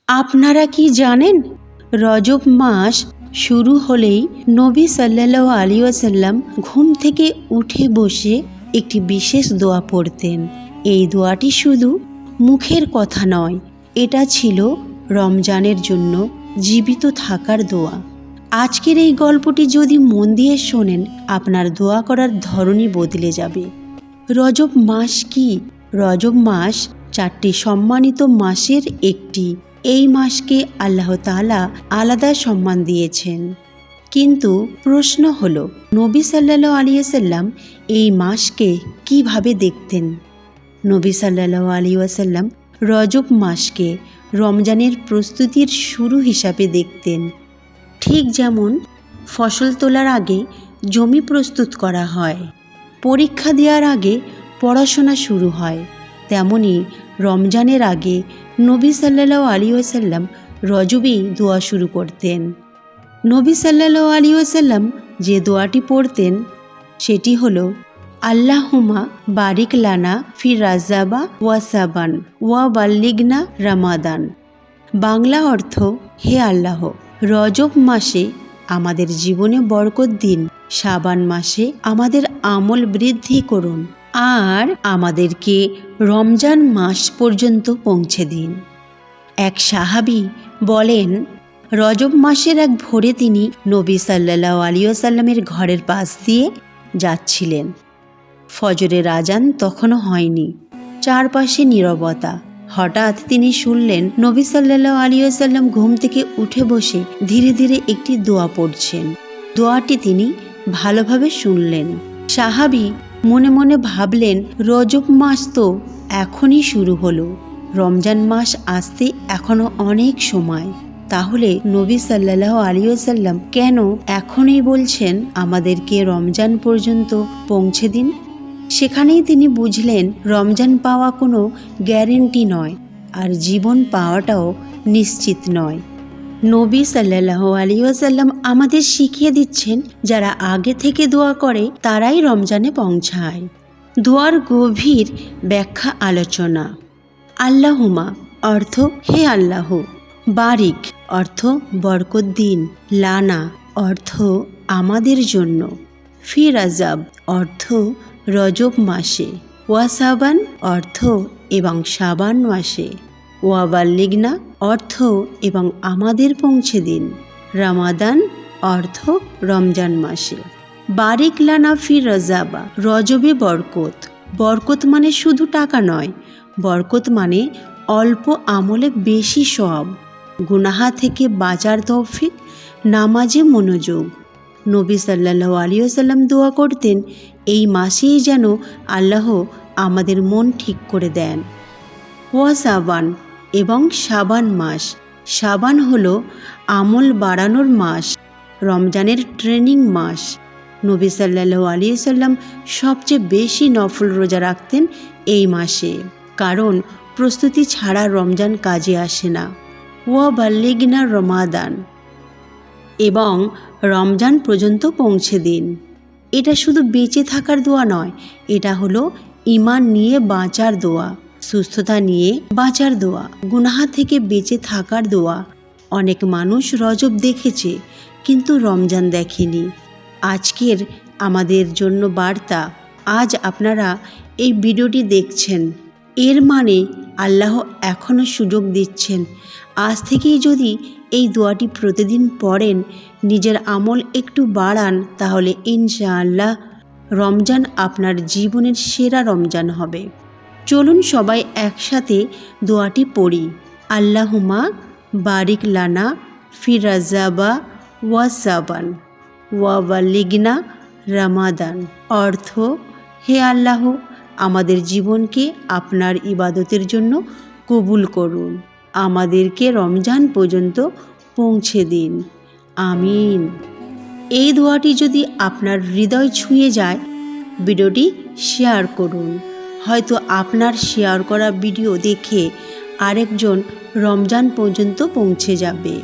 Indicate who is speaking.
Speaker 1: আপনারা কি জানেন, রজব মাস শুরু হলেই নবী সাল্লাল্লাহু আলাইহি ওয়াসাল্লাম ঘুম থেকে উঠে বসে একটি বিশেষ দোয়া পড়তেন। এই দোয়াটি শুধু মুখের কথা নয়, এটা ছিল রমজানের জন্য জীবিত থাকার দোয়া। আজকের এই গল্পটি যদি মন দিয়ে শোনেন, আপনার দোয়া করার ধরনই বদলে যাবে। রজব মাস কি? রজব মাস 4টি সম্মানিত মাসের একটি। এই মাসকে আল্লাহ তাআলা আলাদা সম্মান দিয়েছেন। কিন্তু প্রশ্ন হলো, নবী সাল্লাল্লাহু আলাইহি ওয়াসাল্লাম এই মাসকে কিভাবে দেখতেন? নবী সাল্লাল্লাহু আলাইহি ওয়াসাল্লাম রজব মাসকে রমজানের প্রস্তুতির শুরু হিসাবে দেখতেন। ঠিক যেমন ফসল তোলার আগে জমি প্রস্তুত করা হয়, পরীক্ষা দেওয়ার আগে পড়াশোনা শুরু হয়, তেমনি রমজানের আগে নবী সাল্লাল্লাহু আলাইহি ওয়াসাল্লাম রজবেই দোয়া শুরু করতেন। নবী সাল্লাল্লাহু আলাইহি ওয়াসাল্লাম যে দোয়াটি পড়তেন সেটি হলো, আল্লাহুম্মা বারিক লানা ফি রাজাবা ওয়া সাবান ওয়া বাল্লিগনা রমাদান। বাংলা অর্থ, হে আল্লাহ, রজব মাসে আমাদের জীবনে বরকত দিন, শাবান মাসে আমাদের আমল বৃদ্ধি করুন, আর আমাদেরকে রমজান মাস পর্যন্ত পৌঁছে দিন। এক সাহাবী বলেন, রজব মাসের এক ভোরে তিনি নবী সাল্লাল্লাহু আলাইহি ওয়াসাল্লামের ঘরের পাশ দিয়ে যাচ্ছিলেন। ফজরের আজান তখনও হয়নি, চারপাশে নীরবতা। হঠাৎ তিনি শুনলেন নবী সাল্লাল্লাহু আলাইহি ওয়াসাল্লাম ঘুম থেকে উঠে বসে ধীরে ধীরে একটি দোয়া পড়ছেন। দোয়াটি তিনি ভালোভাবে শুনলেন। সাহাবী মনে মনে ভাবলেন, রজব মাস তো এখনই শুরু হলো, রমজান মাস আসতে এখনো অনেক সময়। তাহলে নবী সাল্লাল্লাহু আলাইহি ওয়াসাল্লাম কেন এখনই বলছেন আমাদেরকে রমজান পর্যন্ত পৌঁছে দিন? সেখানেই তিনি বুঝলেন, রমজান পাওয়া কোনো গ্যারেন্টি নয়, আর জীবন পাওয়াটাও নিশ্চিত নয়। নবী সাল্লাল্লাহু আলাইহি ওয়াসাল্লাম আমাদের শিখিয়ে দিচ্ছেন, যারা আগে থেকে দোয়া করে তারাই রমজানে পৌঁছায়। দোয়ার গভীর ব্যাখ্যা আলোচনা। আল্লাহুম্মা অর্থ, হে আল্লাহ। বারিক অর্থ বরকত দিন। লানা অর্থ আমাদের জন্য। ফি রাজাব অর্থ রজব মাসে। ওয়া সাবান অর্থ এবং শাবান মাসে। ওয়া বাল্লিগনা অর্থ এবং আমাদের পৌঁছে দিন। রমাদান অর্থ রমজান মাসে। বারিক লানা ফি রাজাবা, রজবে বরকত। বরকত মানে শুধু টাকা নয়, বরকত মানে অল্প আমলে বেশি সওয়াব, গুনাহা থেকে বাঁচার তৌফিক, নামাজে মনোযোগ। নবী সাল্লাল্লাহু আলাইহি ওয়াসাল্লাম দোয়া করতেন, এই মাসেই যেন আল্লাহ আমাদের মন ঠিক করে দেন। ওয়া সাবান এবং শাবান মাস। শাবান হলো আমল বাড়ানোর মাস, রমজানের ট্রেনিং মাস। নবী সাল্লাল্লাহু আলাইহি ওয়াসাল্লাম সবচেয়ে বেশি নফল রোজা রাখতেন এই মাসে, কারণ প্রস্তুতি ছাড়া রমজান কাজে আসে না। ওয়া বাল্লিগনা রমাদান, এবং রমজান পর্যন্ত পৌঁছে দিন। এটা শুধু বেঁচে থাকার দোয়া নয়, এটা হলো ঈমান নিয়ে বাঁচার দোয়া, সুস্থতা নিয়ে বাঁচার দোয়া, গুনাহা থেকে বেঁচে থাকার দোয়া। অনেক মানুষ রজব দেখেছে কিন্তু রমজান দেখেনি। আজকের আমাদের জন্য বার্তা, আজ আপনারা এই ভিডিওটি দেখছেন, এর মানে আল্লাহ এখনও সুযোগ দিচ্ছেন। আজ থেকেই যদি এই দোয়াটি প্রতিদিন পড়েন, নিজের আমল একটু বাড়ান, তাহলে ইনশাআল্লাহ রমজান আপনার জীবনের সেরা রমজান হবে। চলুন সবাই একসাথে দোয়াটি পড়ি। আল্লাহুম্মা বারিক লানা ফি রাজাবা ওয়া সাবান ওয়া বাল্লিগনা রমাদান। অর্থ, হে আল্লাহ, আমাদের জীবনকে আপনার ইবাদতের জন্য কবুল করুন, আমাদেরকে রমজান পর্যন্ত পৌঁছে দিন। আমিন। এই দোয়াটি যদি আপনার হৃদয় ছুঁয়ে যায়, ভিডিওটি শেয়ার করুন। হয়তো আপনার শেয়ার করা ভিডিও দেখে আরেকজন রমজান পর্যন্ত পৌঁছে যাবে।